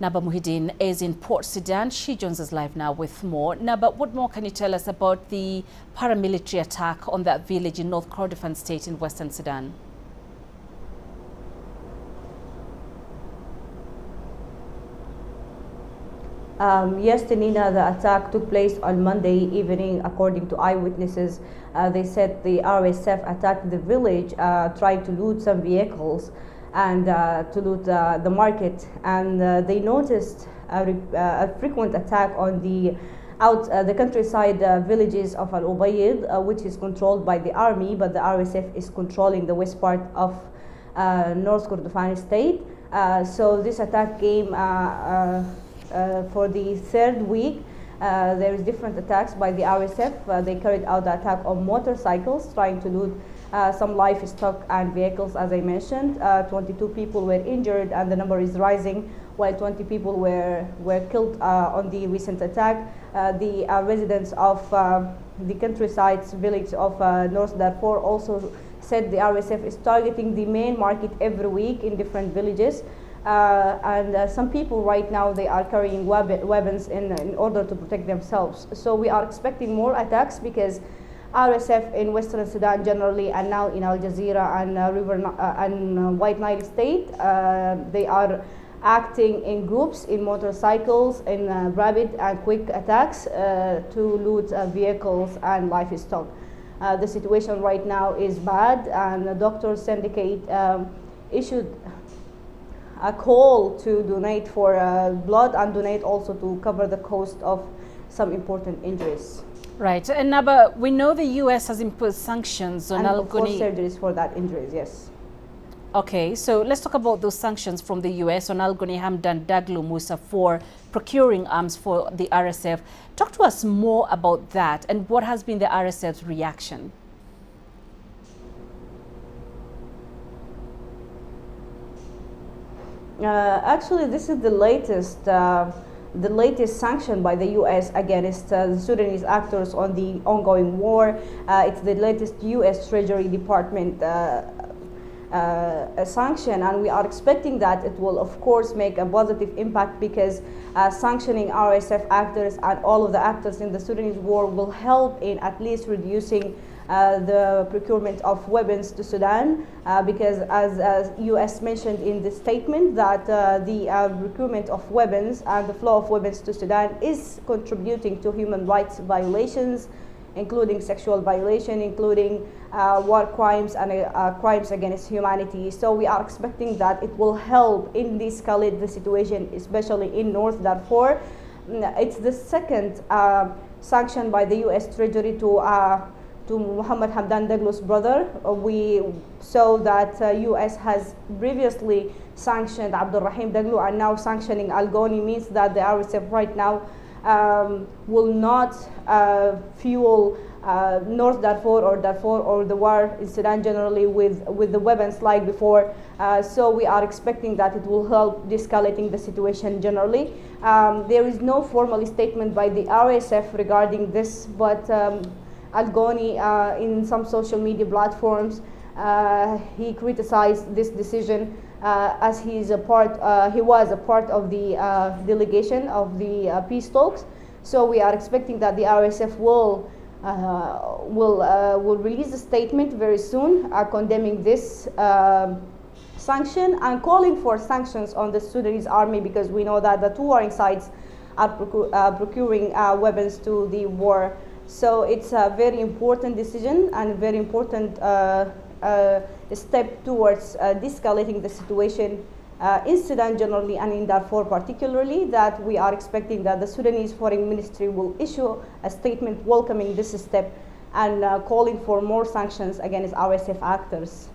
Naba Muhyiddin is in Port Sudan. She joins us live now with more. Naba, what more can you tell us about the paramilitary attack on that village in North Kordofan State in Western Sudan? Yes, Tanina, the attack took place on Monday evening. According to eyewitnesses, they said the RSF attacked the village, tried to loot some vehicles and to loot the market, and they noticed a frequent attack on the countryside villages of Al Ubayd, which is controlled by the army, but the RSF is controlling the west part of North Kordofan State. So this attack came for the third week. There is different attacks by the RSF. They carried out the attack on motorcycles, trying to loot some livestock and vehicles, as I mentioned. 22 people were injured, and the number is rising, while 20 people were killed on the recent attack. The residents of the countryside village of North Darfur also said the RSF is targeting the main market every week in different villages. And some people right now, they are carrying weapons in order to protect themselves. So we are expecting more attacks because RSF in Western Sudan generally, and now in Al Jazeera and White Nile State, they are acting in groups, in motorcycles, in rapid and quick attacks to loot vehicles and livestock. The situation right now is bad, and the Doctors Syndicate issued a call to donate for blood and donate also to cover the cost of some important injuries. Right, and Naba, we know the U.S. has imposed sanctions on Algoney. Surgeries for that injuries, yes. Okay, so let's talk about those sanctions from the U.S. on Algoney Hamdan Daglo Musa for procuring arms for the RSF. Talk to us more about that and what has been the RSF's reaction. Actually, this is the latest sanction by the U.S. against the Sudanese actors on the ongoing war. It's the latest U.S. Treasury Department sanction, and we are expecting that it will, of course, make a positive impact because sanctioning RSF actors and all of the actors in the Sudanese war will help in at least reducing the procurement of weapons to Sudan, because as U.S. mentioned in the statement that the procurement of weapons and the flow of weapons to Sudan is contributing to human rights violations, including sexual violation, including war crimes and crimes against humanity. So we are expecting that it will help in de-escalate the situation, especially in North Darfur. It's the second sanction by the U.S. Treasury to Mohamed Hamdan Daglo's brother. We saw that U.S. has previously sanctioned Abdulrahim Daglo, and now sanctioning Algoney means that the RSF right now will not fuel North Darfur or the war in Sudan generally with the weapons like before. So we are expecting that it will help de-escalating the situation generally. There is no formal statement by the RSF regarding this, but Algoney in some social media platforms, he criticized this decision as he was a part of the delegation of the peace talks. So we are expecting that the RSF will release a statement very soon condemning this sanction and calling for sanctions on the Sudanese army, because we know that the two warring sides are procuring weapons to the war. So it's a very important decision and a very important step towards de-escalating the situation in Sudan generally and in Darfur particularly, that we are expecting that the Sudanese Foreign Ministry will issue a statement welcoming this step and calling for more sanctions against RSF actors.